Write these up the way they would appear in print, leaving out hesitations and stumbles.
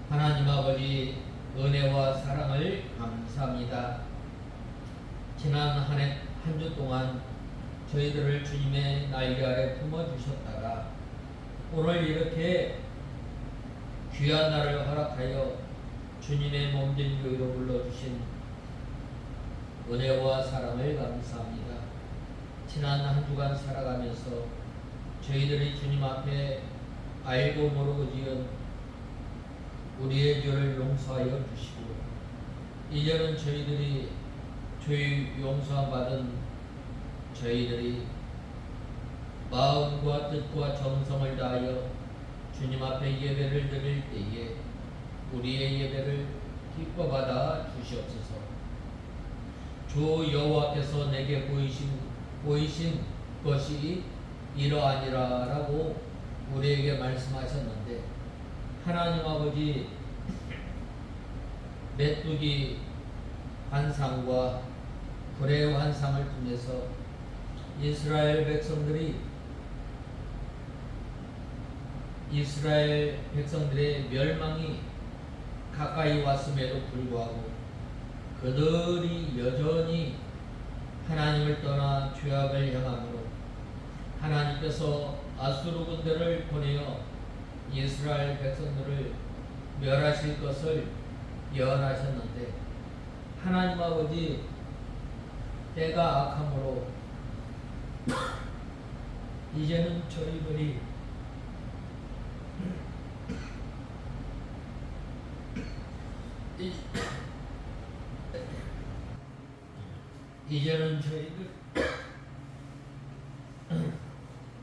하나님 아버지 은혜와 사랑을 감사합니다. 지난 한 주 동안 저희들을 주님의 날개 아래 품어주셨다가 오늘 이렇게 귀한 날을 허락하여 주님의 몸된 교회로 불러주신 은혜와 사랑을 감사합니다. 지난 한 주간 살아가면서 저희들이 주님 앞에 알고 모르고 지은 우리의 죄를 용서하여 주시고 이제는 저희들이 죄 용서함 받은 저희들이 마음과 뜻과 정성을 다하여 주님 앞에 예배를 드릴 때에 우리의 예배를 기뻐 받아 주시옵소서. 주 여호와께서 내게 보이신 것이 이러하니라라고 우리에게 말씀하셨는데, 하나님 아버지 메뚜기 환상과 불의 환상을 통해서 이스라엘 백성들의 멸망이 가까이 왔음에도 불구하고 그들이 여전히 하나님을 떠나 죄악을 향하므로 하나님께서 아수르 군대를 보내어 이스라엘 백성들을 멸하실 것을 예언하셨는데, 하나님 아버지 때가 악함으로 이제는 저희들이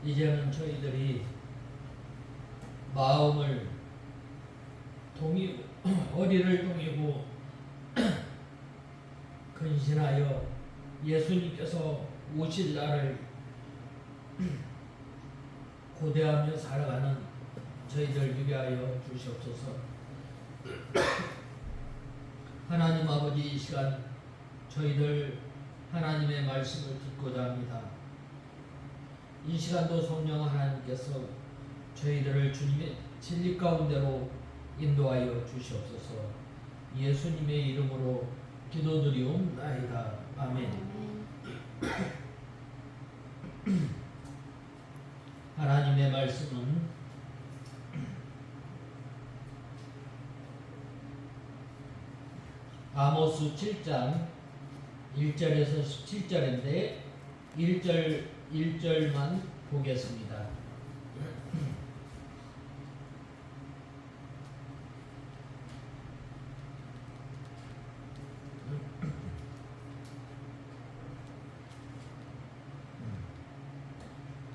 이제는 저희들이 마음을 동이고 어디를 동이고 근신하여 예수님께서 오실 날을 고대하며 살아가는 저희들 되게 하여 주시옵소서. 하나님 아버지, 이 시간 저희들 하나님의 말씀을 듣고자 합니다. 이 시간도 성령 하나님께서 저희들을 주님의 진리 가운데로 인도하여 주시옵소서. 예수님의 이름으로 기도드리옵나이다. 아멘. 하나님의 말씀은 아모스 7장 1절에서 17절인데 1절만 보겠습니다.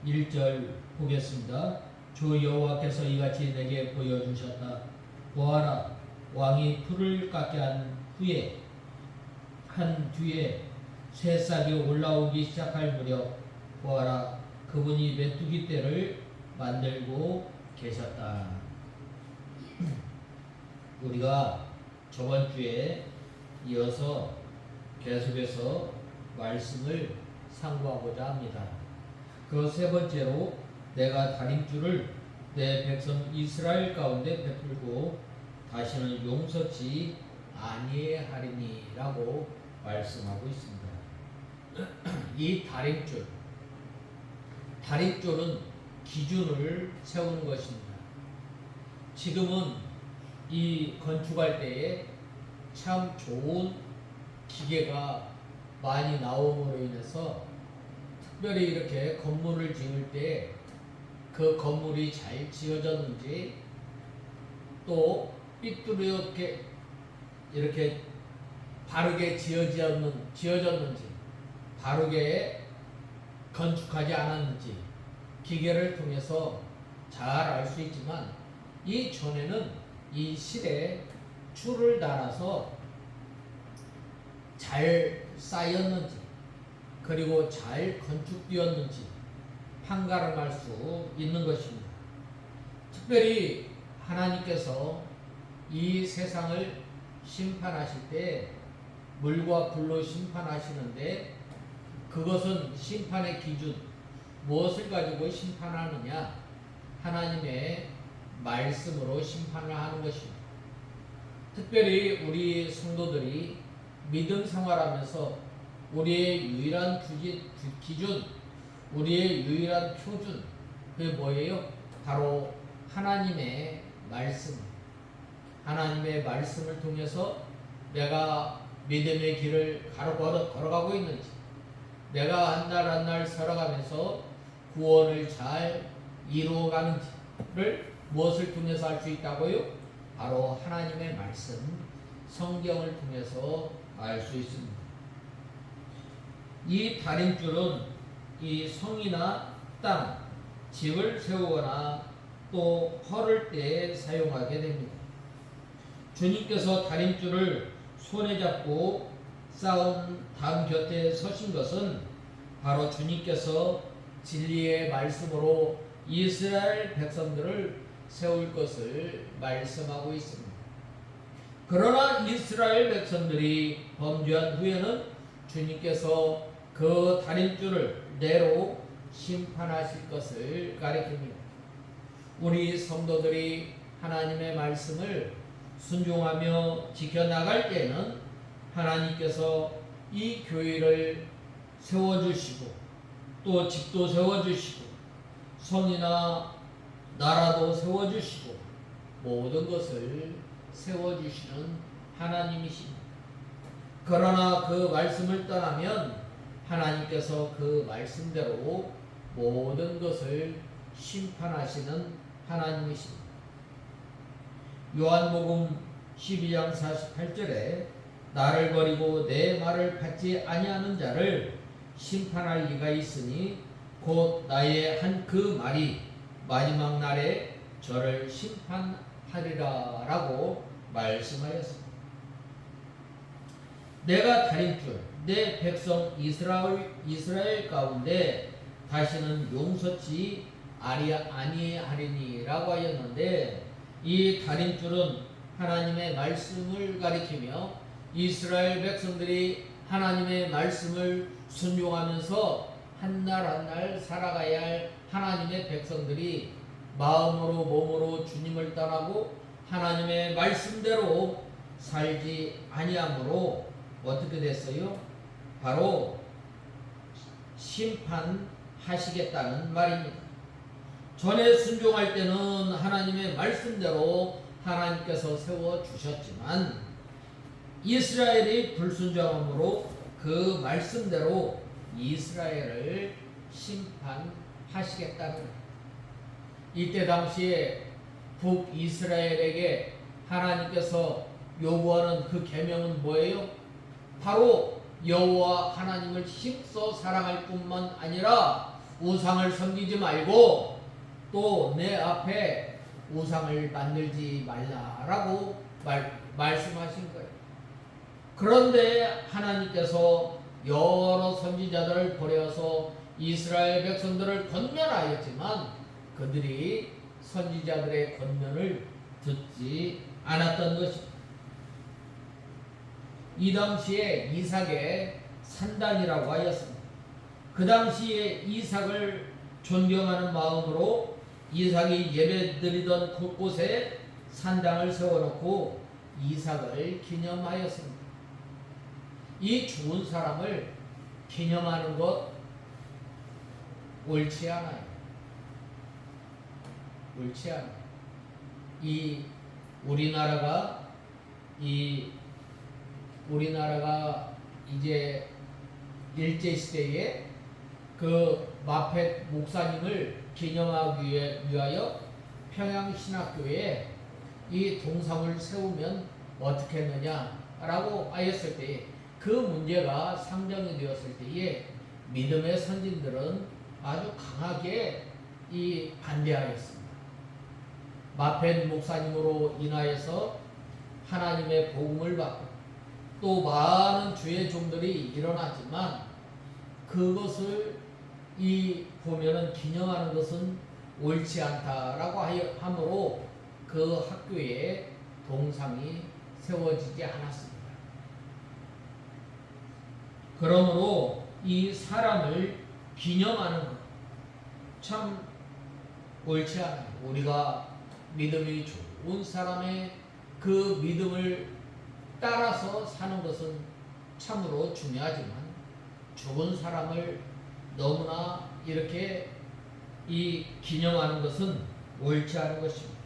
(1절) 보겠습니다. 주 여호와께서 이같이 내게 보여주셨다. 보아라, 왕이 풀을 깎게 한 뒤에 새싹이 올라오기 시작할 무렵 보아라, 그분이 메뚜기 떼를 만들고 계셨다. 우리가 저번 주에 이어서 계속해서 말씀을 상고하고자 합니다. 그 세 번째로 내가 다림줄을 내 백성 이스라엘 가운데 베풀고 다시는 용서치 아니하리니라고 말씀하고 있습니다. 이 다림줄은 기준을 세우는 것입니다. 지금은 이 건축할 때에 참 좋은 기계가 많이 나옴으로 인해서 특별히 이렇게 건물을 지을 때 그 건물이 잘 지어졌는지 또 삐뚤게 이렇게 바르게 지어졌는지 바르게 건축하지 않았는지 기계를 통해서 잘 알 수 있지만, 이 전에는 이 실에 줄을 달아서 잘 쌓였는지 그리고 잘 건축되었는지 판가름할 수 있는 것입니다. 특별히 하나님께서 이 세상을 심판하실 때 물과 불로 심판하시는데, 그것은 심판의 기준, 무엇을 가지고 심판하느냐? 하나님의 말씀으로 심판을 하는 것입니다. 특별히 우리 성도들이 믿음 생활하면서 우리의 유일한 기준, 우리의 유일한 표준, 그게 뭐예요? 바로 하나님의 말씀. 하나님의 말씀을 통해서 내가 믿음의 길을 걸어가고 있는지, 내가 한 날 한 날 살아가면서 구원을 잘 이루어가는지를 무엇을 통해서 알 수 있다고요? 바로 하나님의 말씀, 성경을 통해서 알 수 있습니다. 이 다림줄은 이 성이나 땅, 집을 세우거나 또 헐을 때 사용하게 됩니다. 주님께서 다림줄을 손에 잡고 쌓은 담 곁에 서신 것은 바로 주님께서 진리의 말씀으로 이스라엘 백성들을 세울 것을 말씀하고 있습니다. 그러나 이스라엘 백성들이 범죄한 후에는 주님께서 그 다림줄을 내로 심판하실 것을 가리킵니다. 우리 성도들이 하나님의 말씀을 순종하며 지켜나갈 때에는 하나님께서 이 교회를 세워주시고 또 집도 세워주시고 성이나 나라도 세워주시고 모든 것을 세워주시는 하나님이십니다. 그러나 그 말씀을 떠나면 하나님께서 그 말씀대로 모든 것을 심판하시는 하나님이십니다. 요한복음 12장 48절에 나를 버리고 내 말을 받지 아니하는 자를 심판할 리가 있으니 곧 나의 한 그 말이 마지막 날에 저를 심판하리라 라고 말씀하였습니다. 내가 다림줄 내 백성 이스라엘 가운데 다시는 용서치 아니하리니 라고 하였는데, 이 다림줄은 하나님의 말씀을 가리키며 이스라엘 백성들이 하나님의 말씀을 순종하면서 한 날 한 날 살아가야 할 하나님의 백성들이 마음으로 몸으로 주님을 따르고 하나님의 말씀대로 살지 아니하므로 어떻게 됐어요? 바로 심판하시겠다는 말입니다. 전에 순종할 때는 하나님의 말씀대로 하나님께서 세워주셨지만 이스라엘이 불순종함으로 그 말씀대로 이스라엘을 심판하시겠다는 거예요. 이때 당시에 북이스라엘에게 하나님께서 요구하는 그 계명은 뭐예요? 바로 여호와 하나님을 힘써 사랑할 뿐만 아니라 우상을 섬기지 말고 또 내 앞에 우상을 만들지 말라라고 말씀하신 거예요. 그런데 하나님께서 여러 선지자들을 보내어서 이스라엘 백성들을 권면하였지만 그들이 선지자들의 권면을 듣지 않았던 것입니다. 이 당시에 이삭의 산당이라고 하였습니다. 그 당시에 이삭을 존경하는 마음으로 이삭이 예배드리던 곳곳에 산당을 세워놓고 이삭을 기념하였습니다. 이 죽은 사람을 기념하는 것 옳지 않아요. 옳지 않아요. 우리나라가 이제 일제시대에 그 마펫 목사님을 기념하기 위하여 평양신학교에 이 동상을 세우면 어떻게 했느냐라고 하였을 때 그 문제가 상정이 되었을 때에 믿음의 선진들은 아주 강하게 반대하였습니다. 마펫 목사님으로 인하여서 하나님의 복음을 받고 또 많은 주의 종들이 일어났지만 그것을 보면은 기념하는 것은 옳지 않다라고 하므로 그 학교에 동상이 세워지지 않았습니다. 그러므로 이 사람을 기념하는 것 참 옳지 않아요. 우리가 믿음이 좋은 사람의 그 믿음을 따라서 사는 것은 참으로 중요하지만 죽은 사람을 너무나 이렇게 기념하는 것은 옳지 않은 것입니다.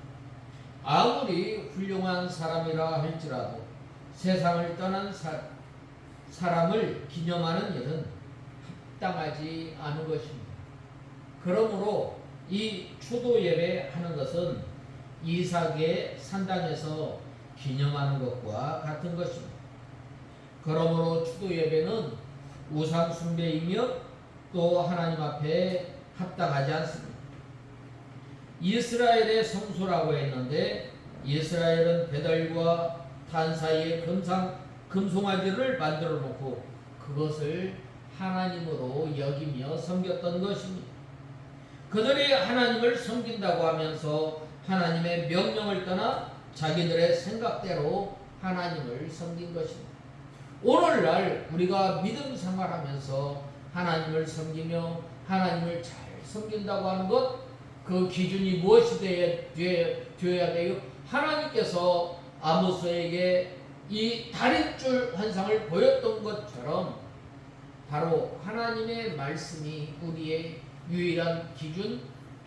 아무리 훌륭한 사람이라 할지라도 세상을 떠난 사람을 기념하는 일은 합당하지 않은 것입니다. 그러므로 이 추도 예배 하는 것은 이삭의 산당에서 기념하는 것과 같은 것입니다. 그러므로 추도 예배는 우상 숭배이며 또 하나님 앞에 합당하지 않습니다. 이스라엘의 성소라고 했는데 이스라엘은 베델과 단 사이에 금송아지를 만들어 놓고 그것을 하나님으로 여기며 섬겼던 것입니다. 그들이 하나님을 섬긴다고 하면서 하나님의 명령을 떠나 자기들의 생각대로 하나님을 섬긴 것입니다. 오늘날 우리가 믿음 생활하면서 하나님을 섬기며 하나님을 잘 섬긴다고 하는 것, 그 기준이 무엇이 되어야 돼요? 하나님께서 아모스에게 이 다림줄 환상을 보였던 것처럼 바로 하나님의 말씀이 우리의 유일한 기준,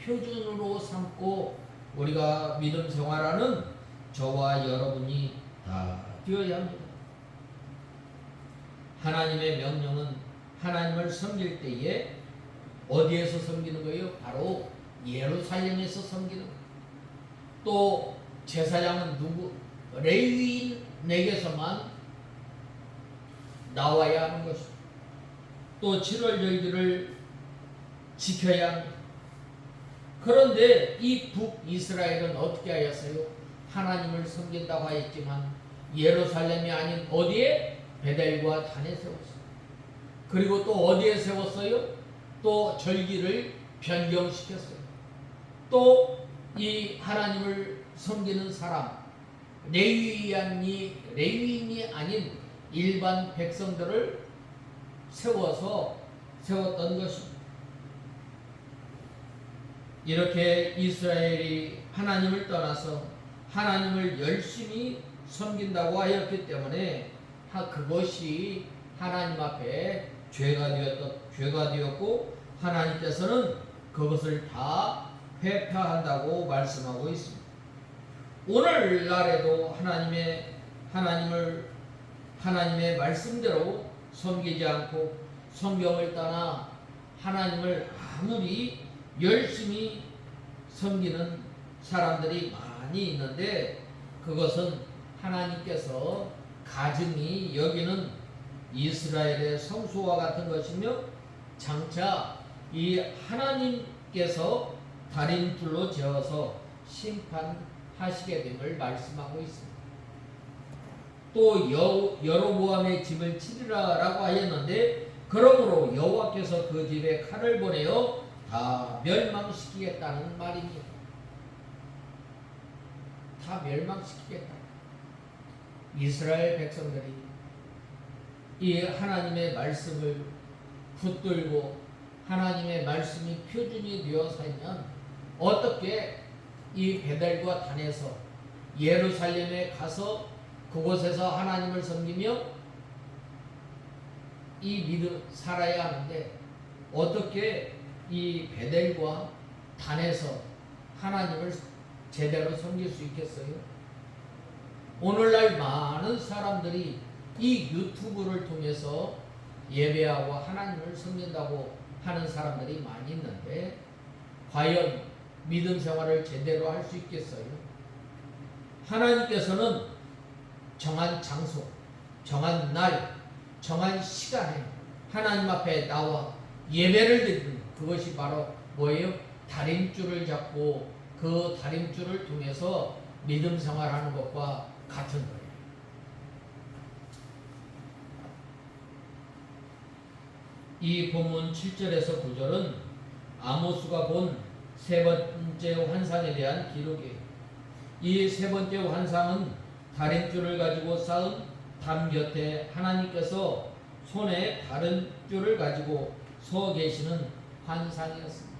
표준으로 삼고 우리가 믿음 생활하는 저와 여러분이 다 되어야 합니다. 하나님의 명령은 하나님을 섬길 때에 어디에서 섬기는 거예요? 바로 예루살렘에서 섬기는 거예요. 또 제사장은 레위인에게서만 나와야 하는 것이고 또 7월절기를 지켜야 합니다. 그런데 이 북이스라엘은 어떻게 하였어요? 하나님을 섬긴다고 하였지만 예루살렘이 아닌 어디에? 베델과 단에 세웠어요. 그리고 또 어디에 세웠어요? 또 절기를 변경시켰어요. 또 이 하나님을 섬기는 사람, 레위인이 아닌 일반 백성들을 세웠던 것입니다. 이렇게 이스라엘이 하나님을 떠나서 하나님을 열심히 섬긴다고 하였기 때문에 그것이 하나님 앞에 죄가 되었고 하나님께서는 그것을 다 회파한다고 말씀하고 있습니다. 오늘날에도 하나님의 말씀대로 섬기지 않고 성경을 떠나 하나님을 아무리 열심히 섬기는 사람들이 많이 있는데 그것은 하나님께서 가증히 여기는 이스라엘의 성소와 같은 것이며 장차 이 하나님께서 다림줄로 지어서 심판하시게 됨을 말씀하고 있습니다. 또 여로보암의 집을 치리라라고 하였는데 그러므로 여호와께서 그 집에 칼을 보내어 다 멸망시키겠다는 말입니다. 다 멸망시키겠다. 이스라엘 백성들이 이 하나님의 말씀을 붙들고 하나님의 말씀이 표준이 되어 살면 어떻게 이 베델과 단에서 예루살렘에 가서 그곳에서 하나님을 섬기며 이 믿음 살아야 하는데 어떻게 이 베델과 단에서 하나님을 제대로 섬길 수 있겠어요? 오늘날 많은 사람들이 이 유튜브를 통해서 예배하고 하나님을 섬긴다고 하는 사람들이 많이 있는데 과연 믿음 생활을 제대로 할 수 있겠어요? 하나님께서는 정한 장소, 정한 날, 정한 시간에 하나님 앞에 나와 예배를 드리는 그것이 바로 뭐예요? 다림줄을 잡고 그 다림줄을 통해서 믿음 생활하는 것과 같은 거예요. 이 본문 7절에서 9절은 아모스가 본 세 번째 환상에 대한 기록이에요. 이 세 번째 환상은 다림줄을 가지고 쌓은 담 곁에 하나님께서 손에 다른 줄을 가지고 서 계시는 환상이었습니다.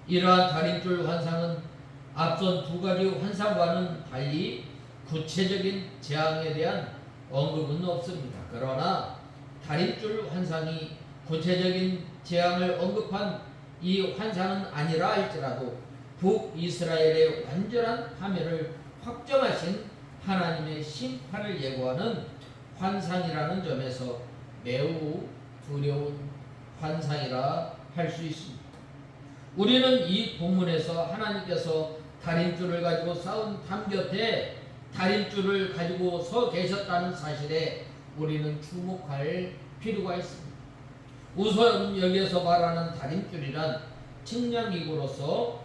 이러한 다림줄 환상은 앞선 두 가지 환상과는 달리 구체적인 재앙에 대한 언급은 없습니다. 그러나 다림줄 환상이 구체적인 재앙을 언급한 이 환상은 아니라 할지라도 북이스라엘의 완전한 파멸을 확정하신 하나님의 심판을 예고하는 환상이라는 점에서 매우 두려운 환상이라 할 수 있습니다. 우리는 이 본문에서 하나님께서 다림줄을 가지고 싸운 담 곁에 다림줄을 가지고 서 계셨다는 사실에 우리는 주목할 필요가 있습니다. 우선 여기에서 말하는 다림줄이란 측량기구로서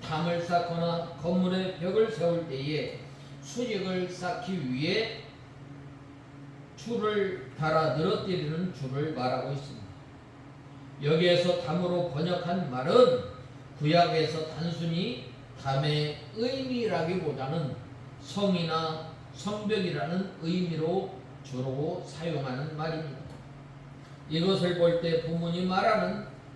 담을 쌓거나 건물의 벽을 세울 때에 수직을 쌓기 위해 줄을 달아 늘어뜨리는 줄을 말하고 있습니다. 여기에서 담으로 번역한 말은 구약에서 단순히 담의 의미라기보다는 성이나 성벽이라는 의미로 주로 사용하는 말입니다. 이것을 볼 때 본문이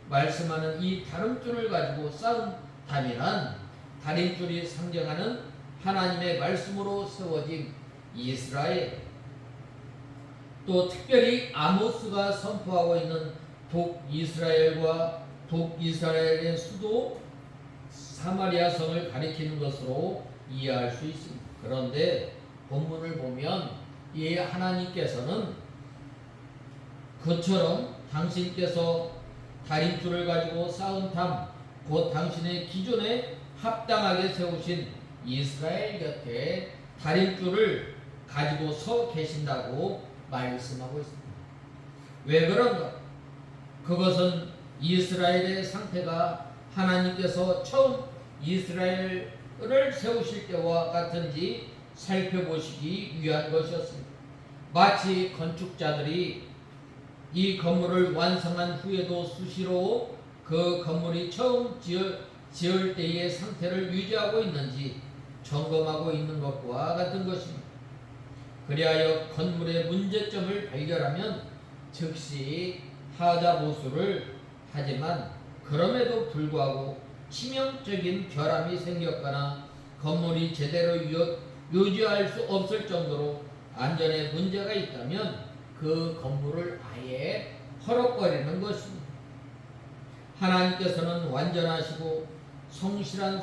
말씀하는 이 다림줄을 가지고 쌓은 담이란 다림줄이 상징하는 하나님의 말씀으로 세워진 이스라엘, 또 특별히 아모스가 선포하고 있는 북이스라엘과 북이스라엘의 수도 사마리아 성을 가리키는 것으로 이해할 수 있습니다. 그런데 본문을 보면 이 하나님께서는 그처럼 당신께서 다림줄을 가지고 쌓은 담, 곧 당신의 기존에 합당하게 세우신 이스라엘 곁에 다림줄을 가지고 서 계신다고 말씀하고 있습니다. 왜 그런가? 그것은 이스라엘의 상태가 하나님께서 처음 이스라엘을 세우실 때와 같은지 살펴보시기 위한 것이었습니다. 마치 건축자들이 이 건물을 완성한 후에도 수시로 그 건물이 처음 지을 때의 상태를 유지하고 있는지 점검하고 있는 것과 같은 것입니다. 그리하여 건물의 문제점을 발견하면 즉시 하자 보수를 하지만 그럼에도 불구하고 치명적인 결함이 생겼거나 건물이 제대로 유지할 수 없을 정도로 안전에 문제가 있다면 그 건물을 아예 헐어버리는 것입니다. 하나님께서는 완전하시고 성실한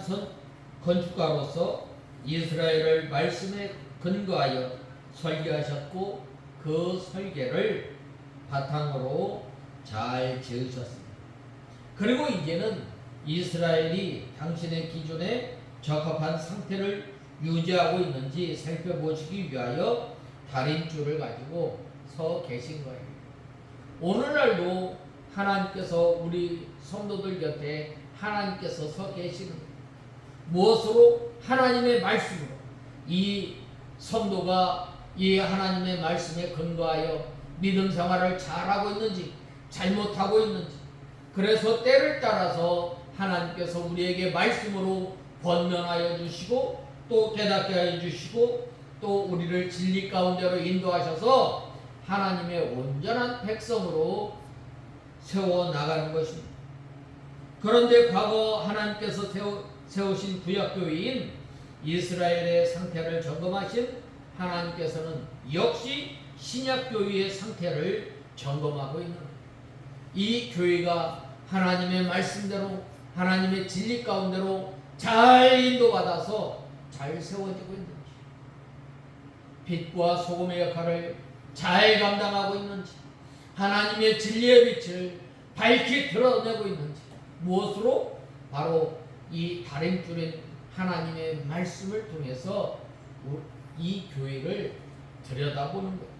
건축가로서 이스라엘을 말씀에 근거하여 설계하셨고 그 설계를 바탕으로 잘 지으셨습니다. 그리고 이제는 이스라엘이 당신의 기존에 적합한 상태를 유지하고 있는지 살펴보시기 위하여 다림줄을 가지고 서 계신 거예요. 오늘날도 하나님께서 우리 성도들 곁에 하나님께서 서 계시는 거예요. 무엇으로? 하나님의 말씀으로. 이 성도가 이 하나님의 말씀에 근거하여 믿음 생활을 잘하고 있는지 잘못하고 있는지, 그래서 때를 따라서 하나님께서 우리에게 말씀으로 권면하여 주시고 또 깨닫게 하여 주시고 또 우리를 진리 가운데로 인도하셔서 하나님의 온전한 백성으로 세워나가는 것입니다. 그런데 과거 하나님께서 세우신 구약교회인 이스라엘의 상태를 점검하신 하나님께서는 역시 신약교회의 상태를 점검하고 있는 거예요. 이 교회가 하나님의 말씀대로 하나님의 진리 가운데로 잘 인도받아서 잘 세워지고 있는지, 빛과 소금의 역할을 잘 감당하고 있는지, 하나님의 진리의 빛을 밝히 드러내고 있는지, 무엇으로? 바로 이 다림줄인 하나님의 말씀을 통해서 이 교회를 들여다보는 거예요.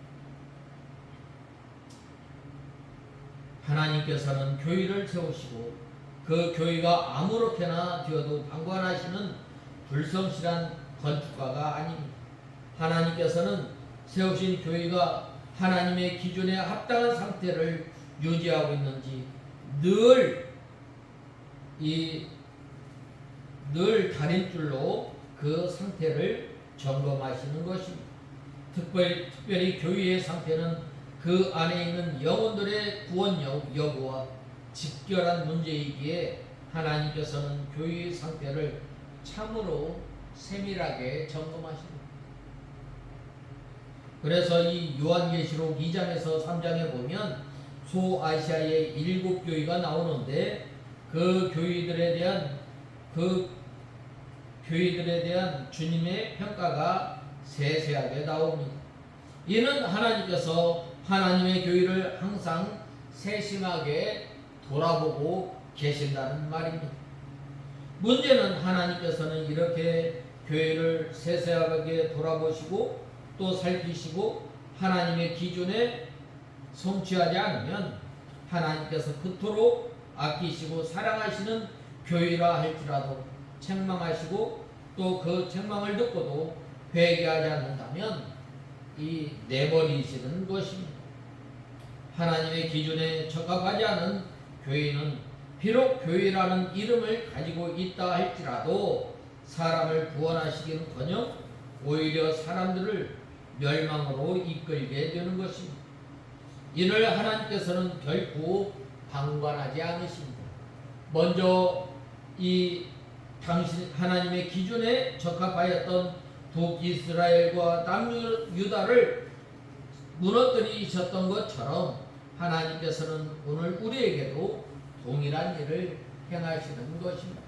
하나님께서는 교회를 세우시고 그 교회가 아무렇게나 되어도 방관하시는 불성실한 건축가가 아닙니다. 하나님께서는 세우신 교회가 하나님의 기준에 합당한 상태를 유지하고 있는지 늘 다림줄로 그 상태를 점검하시는 것입니다. 특별히 교회의 상태는 그 안에 있는 영혼들의 구원 여부와 직결한 문제이기에 하나님께서는 교회의 상태를 참으로 세밀하게 점검하십니다. 그래서 이 요한계시록 2장에서 3장에 보면 소아시아의 7교회가 나오는데 그 교회들에 대한 주님의 평가가 세세하게 나옵니다. 이는 하나님께서 하나님의 교회를 항상 세심하게 돌아보고 계신다는 말입니다. 문제는 하나님께서는 이렇게 교회를 세세하게 돌아보시고 또 살피시고 하나님의 기준에 성취하지 않으면 하나님께서 그토록 아끼시고 사랑하시는 교회라 할지라도 책망하시고 또 그 책망을 듣고도 회개하지 않는다면 이 내버리시는 것입니다. 하나님의 기준에 적합하지 않은 교회는 비록 교회라는 이름을 가지고 있다 할지라도 사람을 구원하시기는커녕 오히려 사람들을 멸망으로 이끌게 되는 것입니다. 이를 하나님께서는 결코 방관하지 않으십니다. 먼저 이 당신 하나님의 기준에 적합하였던 북이스라엘과 남유다를 무너뜨리셨던 것처럼 하나님께서는 오늘 우리에게도 동일한 일을 행하시는 것입니다.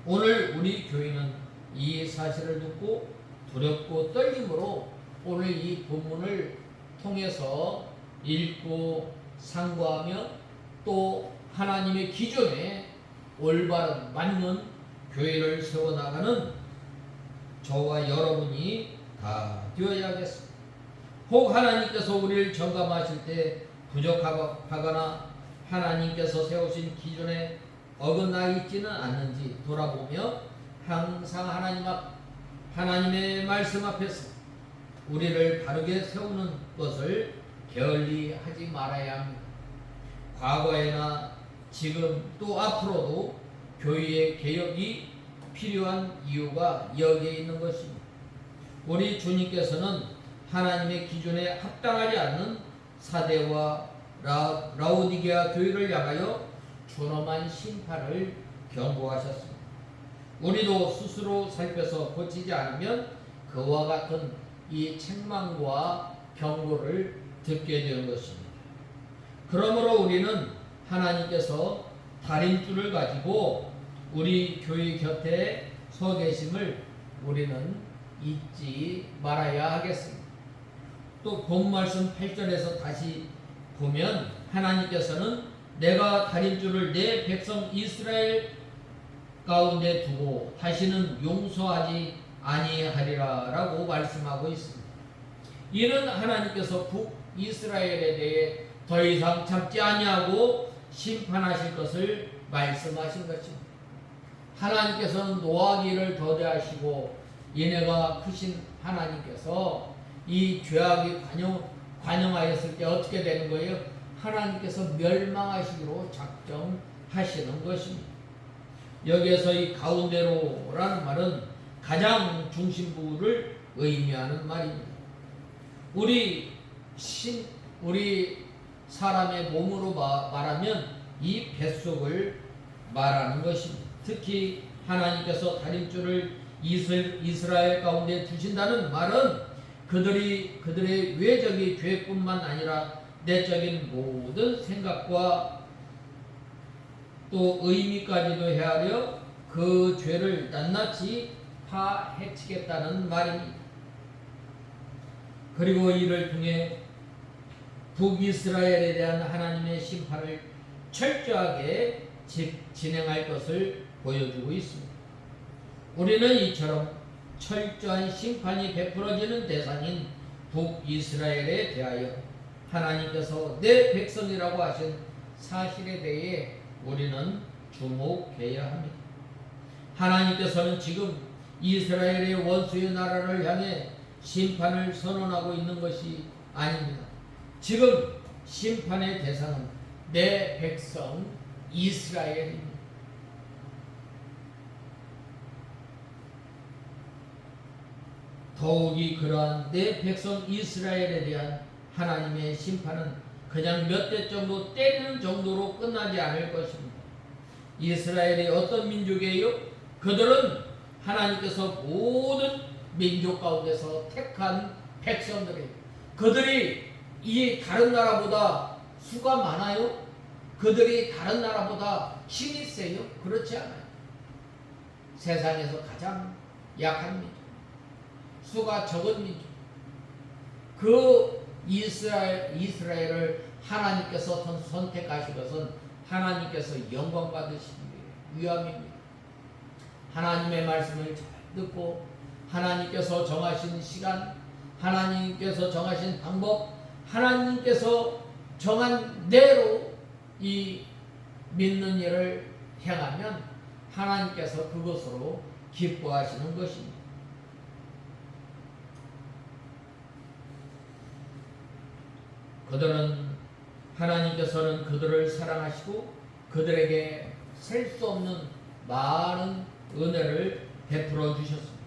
오늘 우리 교회는 이 사실을 듣고 두렵고 떨림으로 오늘 이 본문을 통해서 읽고 상고하며 또 하나님의 기준에 올바른 맞는 교회를 세워나가는 저와 여러분이 다 되어야겠습니다. 혹 하나님께서 우리를 점검하실 때 부족하거나 하나님께서 세우신 기준에 어긋나 있지는 않는지 돌아보며 항상 하나님의 말씀 앞에서 우리를 바르게 세우는 것을 게을리 하지 말아야 합니다. 과거에나 지금 또 앞으로도 교회의 개혁이 필요한 이유가 여기에 있는 것입니다. 우리 주님께서는 하나님의 기준에 합당하지 않는 사대와 라오디게아 교회를 향하여 준엄한 심판을 경고하셨습니다. 우리도 스스로 살펴서 고치지 않으면 그와 같은 이 책망과 경고를 듣게 되는 것입니다. 그러므로 우리는 하나님께서 달인줄을 가지고 우리 교회 곁에 서 계심을 우리는 잊지 말아야 하겠습니다. 또 본 말씀 8절에서 다시 보면 하나님께서는 내가 달인줄을 내 백성 이스라엘 가운데 두고 다시는 용서하지 아니하리라 라고 말씀하고 있습니다. 이는 하나님께서 북이스라엘에 대해 더 이상 참지 아니하고 심판하실 것을 말씀하신 것입니다. 하나님께서는 노하기를 더디하시고 얘네가 크신 하나님께서 이 죄악이 관영하였을 때 어떻게 되는 거예요? 하나님께서 멸망하시기로 작정하시는 것입니다. 여기에서 이 가운데로라는 말은 가장 중심부를 의미하는 말입니다. 우리 사람의 몸으로 말하면 이 뱃속을 말하는 것입니다. 특히 하나님께서 달인줄을 이스라엘 가운데 두신다는 말은 그들의 외적인 죄뿐만 아니라 내적인 모든 생각과 또 의미까지도 헤아려 그 죄를 낱낱이 파헤치겠다는 말입니다. 그리고 이를 통해 북이스라엘에 대한 하나님의 심판을 철저하게 진행할 것을 보여주고 있습니다. 우리는 이처럼 철저한 심판이 베풀어지는 대상인 북이스라엘에 대하여 하나님께서 내 백성이라고 하신 사실에 대해 우리는 주목해야 합니다. 하나님께서는 지금 이스라엘의 원수의 나라를 향해 심판을 선언하고 있는 것이 아닙니다. 지금 심판의 대상은 내 백성 이스라엘입니다. 더욱이 그러한 내 백성 이스라엘에 대한 하나님의 심판은 그냥 몇 대 정도 때리는 정도로 끝나지 않을 것입니다. 이스라엘이 어떤 민족이에요? 그들은 하나님께서 모든 민족 가운데서 택한 백성들이에요. 그들이 이 다른 나라보다 수가 많아요? 그들이 다른 나라보다 힘이 세요? 그렇지 않아요. 세상에서 가장 약한 민족, 수가 적은 민족, 그 이스라엘을 하나님께서 선택하신 것은 하나님께서 영광 받으신 위함입니다. 하나님의 말씀을 잘 듣고 하나님께서 정하신 시간, 하나님께서 정하신 방법, 하나님께서 정한 대로 이 믿는 일을 행하면 하나님께서 그것으로 기뻐하시는 것입니다. 하나님께서는 그들을 사랑하시고 그들에게 셀 수 없는 많은 은혜를 베풀어 주셨습니다.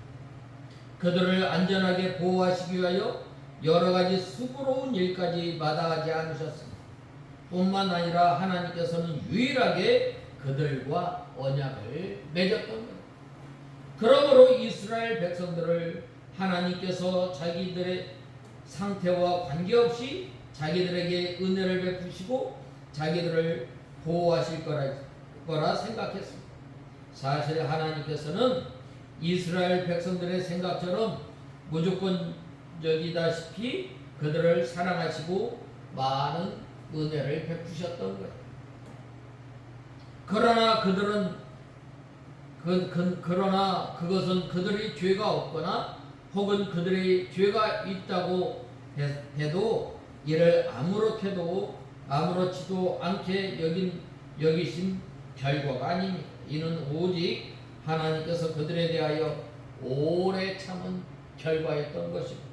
그들을 안전하게 보호하시기 위하여 여러 가지 수고로운 일까지 마다하지 않으셨습니다. 뿐만 아니라 하나님께서는 유일하게 그들과 언약을 맺었던 것. 그러므로 이스라엘 백성들을 하나님께서 자기들의 상태와 관계없이 자기들에게 은혜를 베푸시고 자기들을 보호하실 거라 생각했습니다. 사실 하나님께서는 이스라엘 백성들의 생각처럼 무조건적이다시피 그들을 사랑하시고 많은 은혜를 베푸셨던 거예요. 그러나 그것은 그들이 죄가 없거나 혹은 그들의 죄가 있다고 해도 이를 아무렇지도 않게 여기신 결과가 아닙니다. 이는 오직 하나님께서 그들에 대하여 오래 참은 결과였던 것입니다.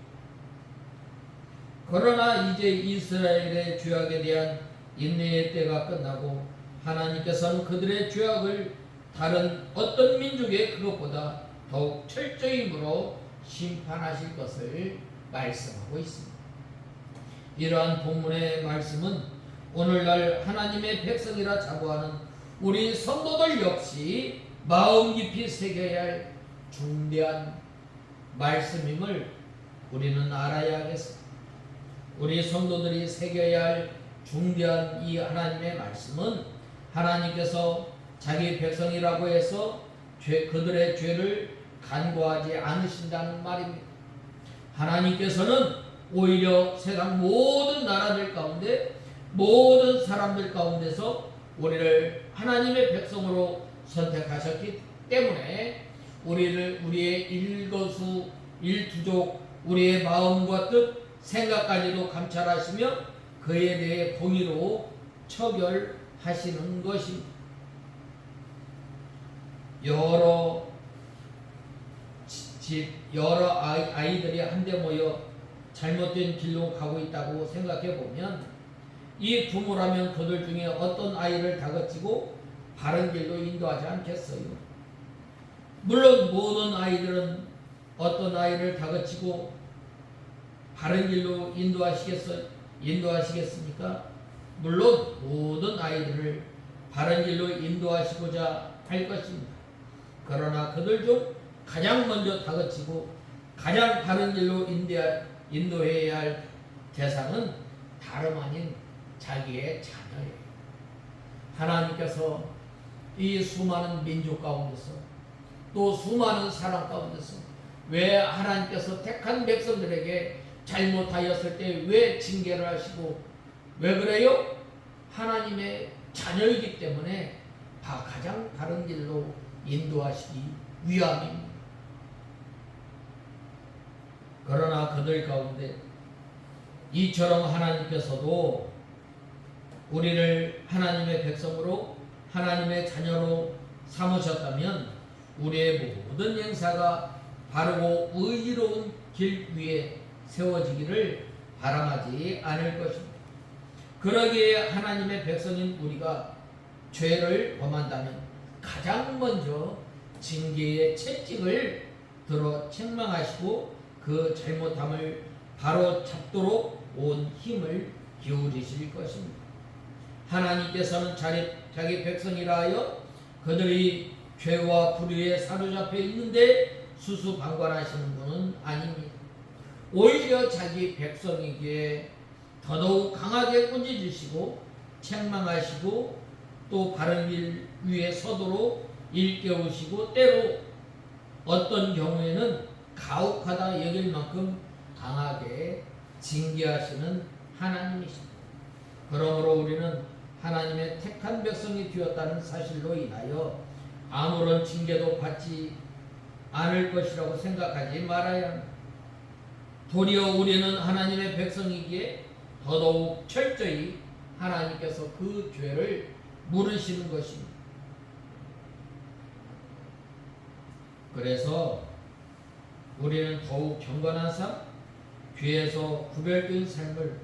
그러나 이제 이스라엘의 죄악에 대한 인내의 때가 끝나고 하나님께서는 그들의 죄악을 다른 어떤 민족의 그것보다 더욱 철저히 물어 심판하실 것을 말씀하고 있습니다. 이러한 본문의 말씀은 오늘날 하나님의 백성이라 자부하는 우리 성도들 역시 마음 깊이 새겨야 할 중대한 말씀임을 우리는 알아야겠습니다. 우리 성도들이 새겨야 할 중대한 이 하나님의 말씀은 하나님께서 자기 백성이라고 해서 그들의 죄를 간과하지 않으신다는 말입니다. 하나님께서는 오히려 세상 모든 나라들 가운데 모든 사람들 가운데서 우리를 하나님의 백성으로 선택하셨기 때문에 우리의 일거수 일투족 우리의 마음과 뜻 생각까지도 감찰하시며 그에 대해 공의로 처결하시는 것입니다. 여러 아이들이 한데 모여 잘못된 길로 가고 있다고 생각해 보면 이 부모라면 그들 중에 어떤 아이를 다그치고 바른 길로 인도하지 않겠어요? 물론 모든 아이들은 어떤 아이를 다그치고 바른 길로 인도하시겠습니까? 물론 모든 아이들을 바른 길로 인도하시고자 할 것입니다. 그러나 그들 중 가장 먼저 다그치고 가장 바른 길로 인도해야 할 대상은 다름 아닌 자기의 자녀예요. 하나님께서 이 수많은 민족 가운데서 또 수많은 사람 가운데서 왜 하나님께서 택한 백성들에게 잘못하였을 때 왜 징계를 하시고 왜 그래요? 하나님의 자녀이기 때문에 가장 바른 길로 인도하시기 위함입니다. 그러나 그들 가운데 이처럼 하나님께서도 우리를 하나님의 백성으로 하나님의 자녀로 삼으셨다면 우리의 모든 행사가 바르고 의로운 길 위에 세워지기를 바람하지 않을 것입니다. 그러기에 하나님의 백성인 우리가 죄를 범한다면 가장 먼저 징계의 채찍을 들어 책망하시고 그 잘못함을 바로 잡도록 온 힘을 기울이실 것입니다. 하나님께서는 자기 백성이라 하여 그들이 죄와 불의에 사로잡혀 있는데 수수방관하시는 분은 아닙니다. 오히려 자기 백성에게 더더욱 강하게 꾸짖으시고 책망하시고 또 바른 길 위에 서도록 일깨우시고 때로 어떤 경우에는 가혹하다 여길 만큼 강하게 징계하시는 하나님이십니다. 그러므로 우리는 하나님의 택한 백성이 되었다는 사실로 인하여 아무런 징계도 받지 않을 것이라고 생각하지 말아야 합니다. 도리어 우리는 하나님의 백성이기에 더더욱 철저히 하나님께서 그 죄를 물으시는 것입니다. 그래서 우리는 더욱 경건한 삶, 죄에서 구별된 삶을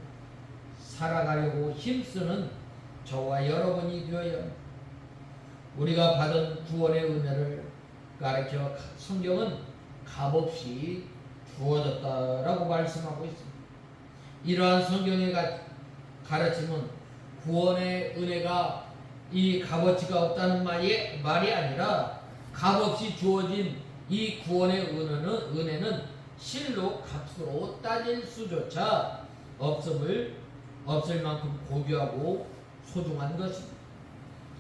살아가려고 힘쓰는 저와 여러분이 되어야 합니다. 우리가 받은 구원의 은혜를 가르쳐 성경은 값없이 주어졌다라고 말씀하고 있습니다. 이러한 성경의 가르침은 구원의 은혜가 이 값어치가 없다는 말이 아니라 값없이 주어진 이 구원의 은혜는 실로 값으로 따질 수조차 없을 만큼 고귀하고 소중한 것입니다.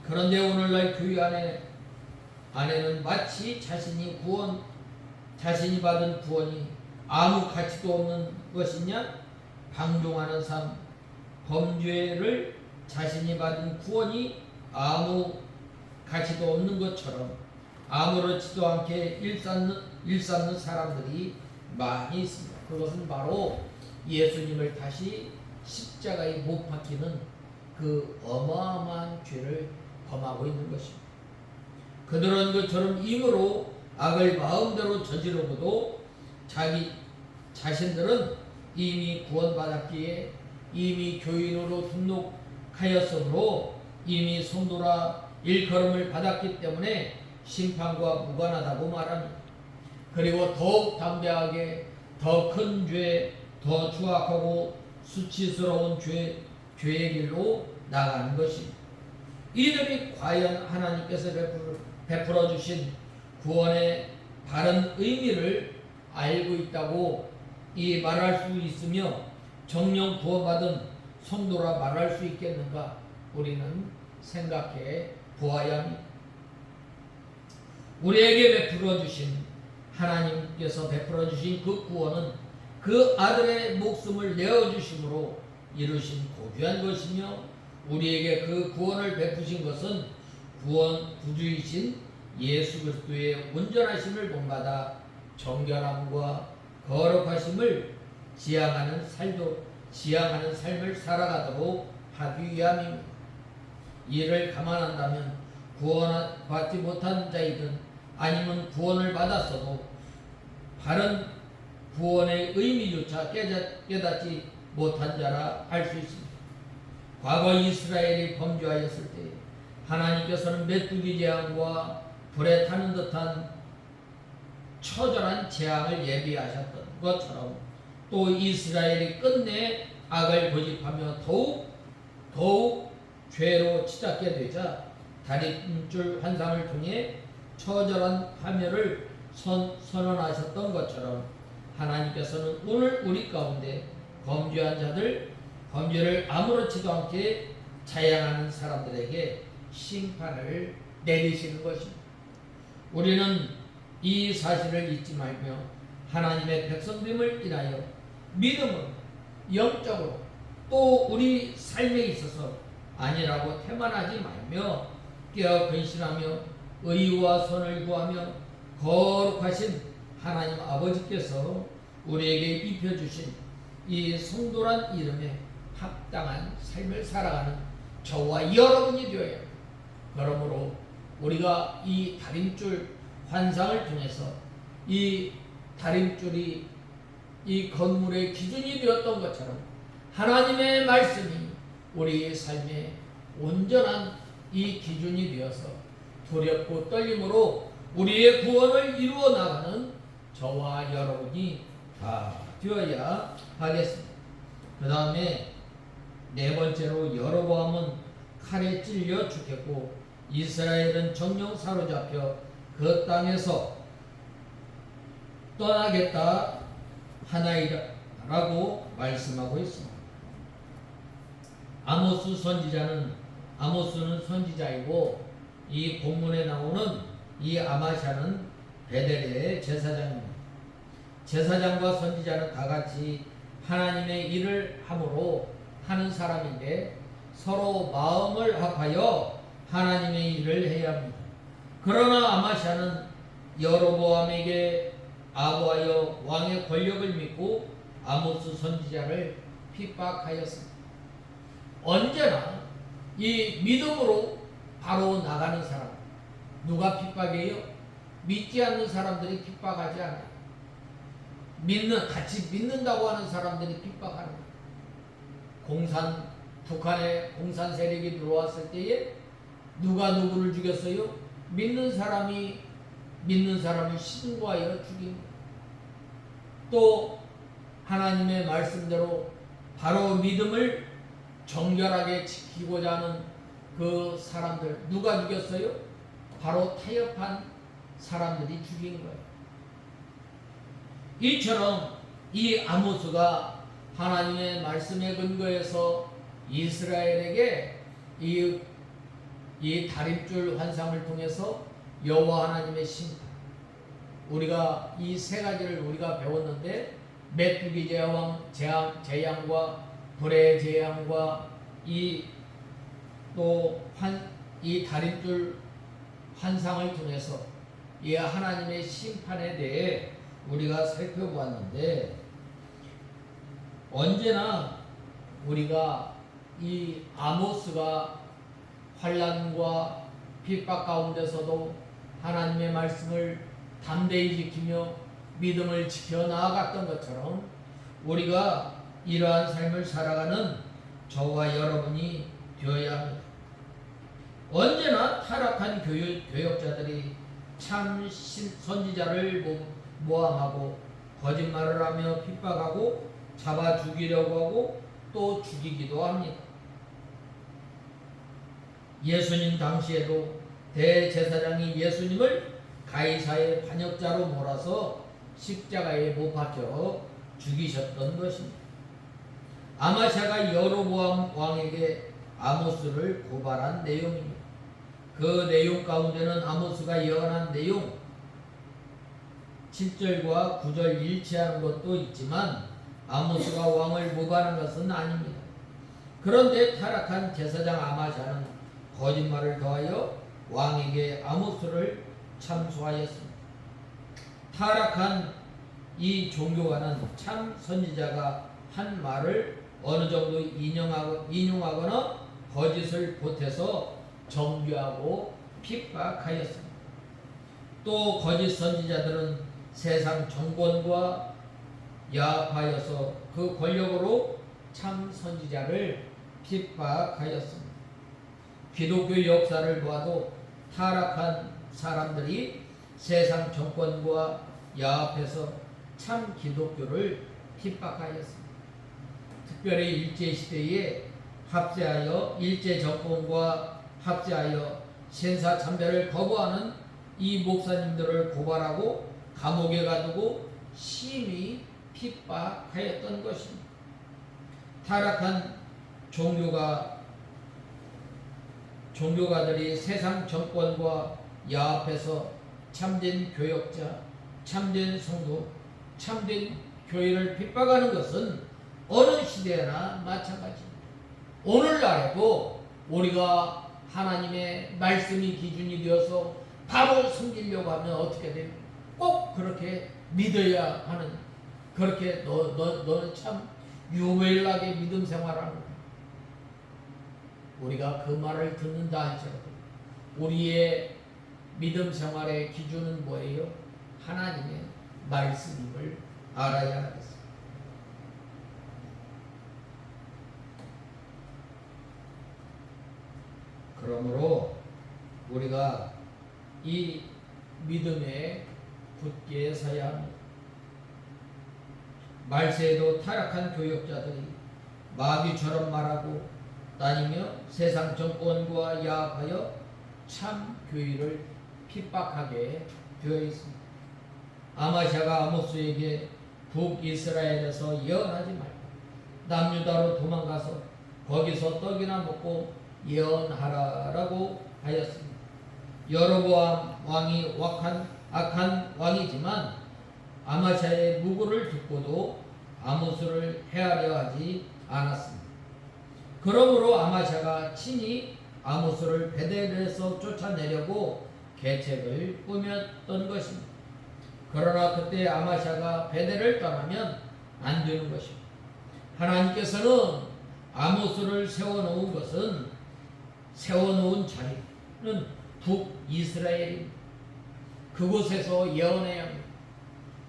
그런데 오늘날 교회 안에는 마치 자신이 받은 구원이 아무 가치도 없는 것이냐, 방종하는 삶, 범죄를 자신이 받은 구원이 아무 가치도 없는 것처럼 아무렇지도 않게 일삼는 사람들이 많이 있습니다. 그것은 바로 예수님을 다시 십자가에 못 박히는 그 어마어마한 죄를 범하고 있는 것입니다. 그들은 그처럼 힘으로 악을 마음대로 저지르고도 자신들은 이미 구원받았기에 이미 교인으로 등록하였으므로 이미 성도라 일컬음을 받았기 때문에 심판과 무관하다고 말합니다. 그리고 더욱 담대하게 더 큰 죄, 더 추악하고 수치스러운 죄의 길로 나가는 것입니다. 이들이 과연 하나님께서 베풀어 주신 구원의 바른 의미를 알고 있다고 말할 수 있으며 정령 구원받은 성도라 말할 수 있겠는가? 우리는 생각해 보아야 합니다. 우리에게 하나님께서 베풀어 주신 그 구원은 그 아들의 목숨을 내어주심으로 이루신 고귀한 것이며, 우리에게 그 구원을 베푸신 것은 구주이신 예수 그리스도의 온전하심을 본받아 정결함과 거룩하심을 지향하는 삶을 살아가도록 하기 위함입니다. 이를 감안한다면 구원받지 못한 자이든 아니면 구원을 받았어도 바른 구원의 의미조차 깨닫지 못한 자라 할 수 있습니다. 과거 이스라엘이 범죄하였을 때 하나님께서는 메뚜기 재앙과 불에 타는 듯한 처절한 재앙을 예비하셨던 것처럼 또 이스라엘이 끝내 악을 고집하며 더욱 죄로 치닫게 되자 다림줄 환상을 통해 처절한 파멸을 선언하셨던 것처럼 하나님께서는 오늘 우리 가운데 범죄한 자들, 범죄를 아무렇지도 않게 자양하는 사람들에게 심판을 내리시는 것입니다. 우리는 이 사실을 잊지 말며 하나님의 백성됨을 인하여 믿음으로, 영적으로 또 우리 삶에 있어서 아니라고 태만하지 말며 깨어 근신하며 의와 선을 구하며 거룩하신 하나님 아버지께서 우리에게 입혀주신 이 성도란 이름에 합당한 삶을 살아가는 저와 여러분이 되어야 합니다. 그러므로 우리가 이 다림줄 환상을 통해서 이 다림줄이 이 건물의 기준이 되었던 것처럼 하나님의 말씀이 우리의 삶의 온전한 이 기준이 되어서 두렵고 떨림으로 우리의 구원을 이루어 나가는 저와 여러분이 다 되어야 하겠습니다. 그 다음에 네 번째로 여로보암은 칼에 찔려 죽겠고 이스라엘은 정령 사로잡혀 그 땅에서 떠나겠다 하나이라고 말씀하고 있습니다. 아모스는 선지자이고 이 본문에 나오는 이 아마샤는 베델의 제사장입니다. 제사장과 선지자는 다 같이 하나님의 일을 함으로 하는 사람인데 서로 마음을 합하여 하나님의 일을 해야 합니다. 그러나 아마샤는 여로보암에게 아부하여 왕의 권력을 믿고 아모스 선지자를 핍박하였습니다. 언제나 이 믿음으로 바로 나가는 사람, 누가 핍박해요? 믿지 않는 사람들이 핍박하지 않아요. 같이 믿는다고 하는 사람들이 핍박하는 거예요. 북한에 공산 세력이 들어왔을 때에 누가 누구를 죽였어요? 믿는 사람을 신고하여 죽인 거예요. 또 하나님의 말씀대로 바로 믿음을 정결하게 지키고자 하는 그 사람들 누가 죽였어요? 바로 타협한 사람들이 죽인 거예요. 이처럼 이 아모스가 하나님의 말씀에 근거해서 이스라엘에게 이 다림줄 환상을 통해서 여호와 하나님의 심판, 우리가 이 세 가지를 우리가 배웠는데 메뚜기 재앙과 불의 재앙과 이 다림줄 환상을 통해서 이 하나님의 심판에 대해 우리가 살펴보았는데, 언제나 우리가 이 아모스가 환난과 핍박 가운데서도 하나님의 말씀을 담대히 지키며 믿음을 지켜 나아갔던 것처럼 우리가 이러한 삶을 살아가는 저와 여러분이 되어야 합니다. 언제나 타락한 교역자들이 참 선지자를 모함하고 거짓말을 하며 핍박하고 잡아 죽이려고 하고 또 죽이기도 합니다. 예수님 당시에도 대제사장이 예수님을 가이사의 반역자로 몰아서 십자가에 못 박혀 죽이셨던 것입니다. 아마샤가 여로보암 왕에게 아모스를 고발한 내용입니다. 그 내용 가운데는 아모스가 예언한 내용 7절과 9절 일치하는 것도 있지만 아모스가 왕을 모방하는 것은 아닙니다. 그런데 타락한 제사장 아마샤는 거짓말을 더하여 왕에게 아모스를 참소하였습니다. 타락한 이 종교가는 참 선지자가 한 말을 어느 정도 인용하거나 거짓을 보태서 정죄하고 핍박하였습니다. 또 거짓 선지자들은 세상 정권과 야합하여서 그 권력으로 참 선지자를 핍박하였습니다. 기독교 역사를 보아도 타락한 사람들이 세상 정권과 야합해서 참 기독교를 핍박하였습니다. 특별히 일제시대에 일제 정권과 합세하여 신사 참배를 거부하는 이 목사님들을 고발하고 감옥에 가두고 심히 핍박하였던 것입니다. 타락한 종교가들이 세상 정권과 야합해서 참된 교역자, 참된 성도, 참된 교회를 핍박하는 것은 어느 시대나 마찬가지입니다. 오늘날에도 우리가 하나님의 말씀이 기준이 되어서 바로 섬기려고 하면 어떻게 됩니까? 꼭 그렇게 믿어야 하는, 그렇게 너는 참 유일하게 믿음 생활하는 거야. 우리가 그 말을 듣는다 할지라도 우리의 믿음 생활의 기준은 뭐예요? 하나님의 말씀임을 알아야 하겠습니다. 그러므로 우리가 이 믿음에 굳게 서야 합니다. 말세에도 타락한 교역자들이 마귀처럼 말하고 다니며 세상 정권과 야합하여 참 교회를 핍박하게 되어 있습니다. 아마샤가 아모스에게 북이스라엘에서 예언하지 말고 남유다로 도망가서 거기서 떡이나 먹고 예언하라라고 하였습니다. 여로보암 왕이 악한 왕이지만 아마샤의 무고를 듣고도 아모스를 해하려 하지 않았습니다. 그러므로 아마샤가 친히 아모스를 베델에서 쫓아내려고 계책을 꾸몄던 것입니다. 그러나 그때 아마샤가 베델을 떠나면 안 되는 것입니다. 하나님께서는 아모스를 세워놓은 자리는 북이스라엘입니다. 그곳에서 예언해야 합니다.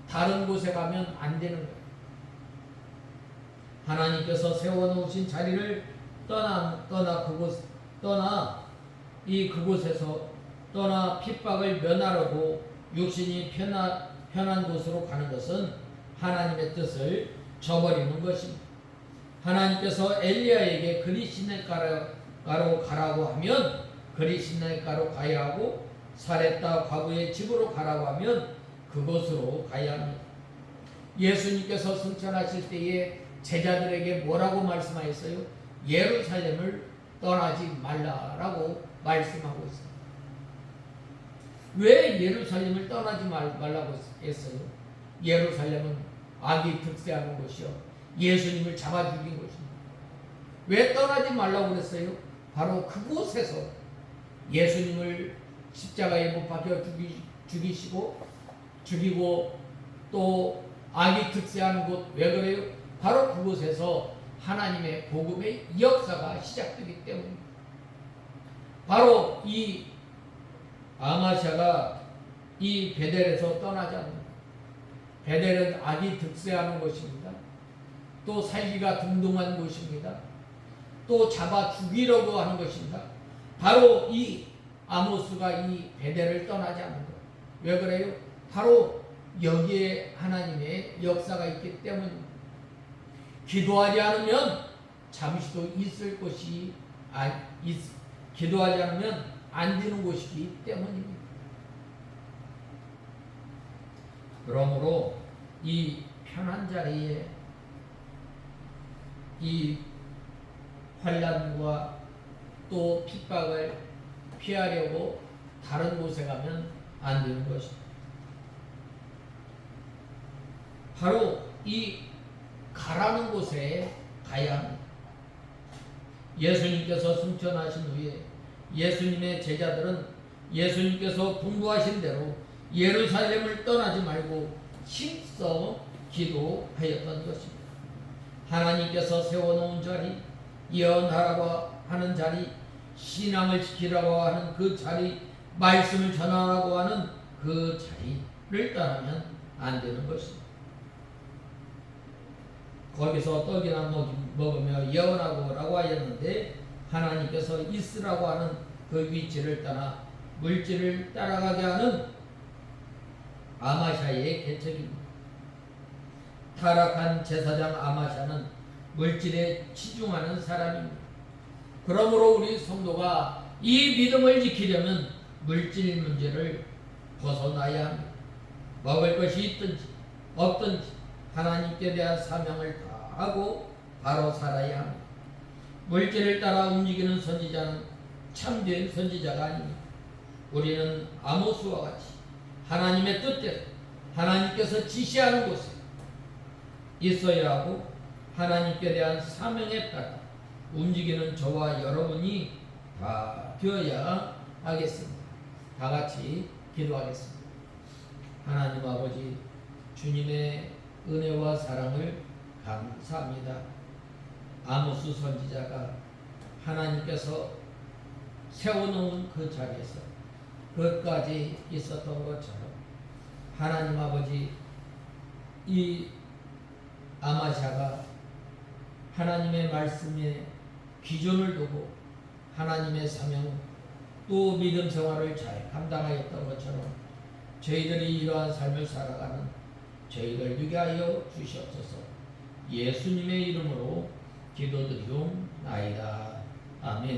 다른 곳에 가면 안 되는 거예요. 하나님께서 세워놓으신 자리를 떠나 핍박을 면하려고 육신이 편한 곳으로 가는 것은 하나님의 뜻을 저버리는 것입니다. 하나님께서 엘리야에게 그리시네가로 가라고 하면 그리시네가로 가야 하고 사렙다 과부의 집으로 가라고 하면 그곳으로 가야 합니다. 예수님께서 승천하실 때에 제자들에게 뭐라고 말씀하셨어요? 예루살렘을 떠나지 말라라고 말씀하고 있습니다. 왜 예루살렘을 떠나지 말라고 했어요? 예루살렘은 악이 득세하는 곳이요, 예수님을 잡아 죽인 곳입니다. 왜 떠나지 말라고 그랬어요? 바로 그곳에서 예수님을 십자가에 못 박혀 죽이고 또 악이 득세하는 곳, 왜 그래요? 바로 그곳에서 하나님의 복음의 역사가 시작되기 때문입니다. 바로 이 아마샤가 이 베델에서 떠나지 않는다. 베델은 악이 득세하는 곳입니다. 또 살기가 등등한 곳입니다. 또 잡아 죽이려고 하는 것입니다. 바로 이 아모스가 이 베델을 떠나지 않는 거예요. 왜 그래요? 바로 여기에 하나님의 역사가 있기 때문입니다. 기도하지 않으면 잠시도 있을 곳이 기도하지 않으면 안 되는 곳이기 때문입니다. 그러므로 이 편한 자리에 이 환난과 또 핍박을 피하려고 다른 곳에 가면 안 되는 것입니다. 바로 이 가라는 곳에 가야 합니다. 예수님께서 승천하신 후에 예수님의 제자들은 예수님께서 분부하신 대로 예루살렘을 떠나지 말고 힘써 기도하였던 것입니다. 하나님께서 세워놓은 자리, 예언하라고 하는 자리, 신앙을 지키라고 하는 그 자리, 말씀을 전하라고 하는 그 자리를 떠나면 안 되는 것입니다. 거기서 떡이나 먹으며 예언하고라고 하였는데 하나님께서 있으라고 하는 그 위치를 떠나 물질을 따라가게 하는 아마샤의 계책입니다. 타락한 제사장 아마샤는 물질에 치중하는 사람입니다. 그러므로 우리 성도가 이 믿음을 지키려면 물질 문제를 벗어나야 합니다. 먹을 것이 있든지 없든지 하나님께 대한 사명을 다하고 바로 살아야 합니다. 물질을 따라 움직이는 선지자는 참된 선지자가 아닙니다. 우리는 아모스와 같이 하나님의 뜻대로 하나님께서 지시하는 곳에 있어야 하고 하나님께 대한 사명에 따라 움직이는 저와 여러분이 다 되어야 하겠습니다. 다 같이 기도하겠습니다. 하나님 아버지, 주님의 은혜와 사랑을 감사합니다. 아모스 선지자가 하나님께서 세워놓은 그 자리에서 끝까지 있었던 것처럼 하나님 아버지, 이 아마샤가 하나님의 말씀에 기준을 두고 하나님의 사명 또 믿음 생활을 잘 감당하였던 것처럼 저희들이 이러한 삶을 살아가는 저희들 되게 하여 주시옵소서. 예수님의 이름으로 기도드리옵나이다. 아멘.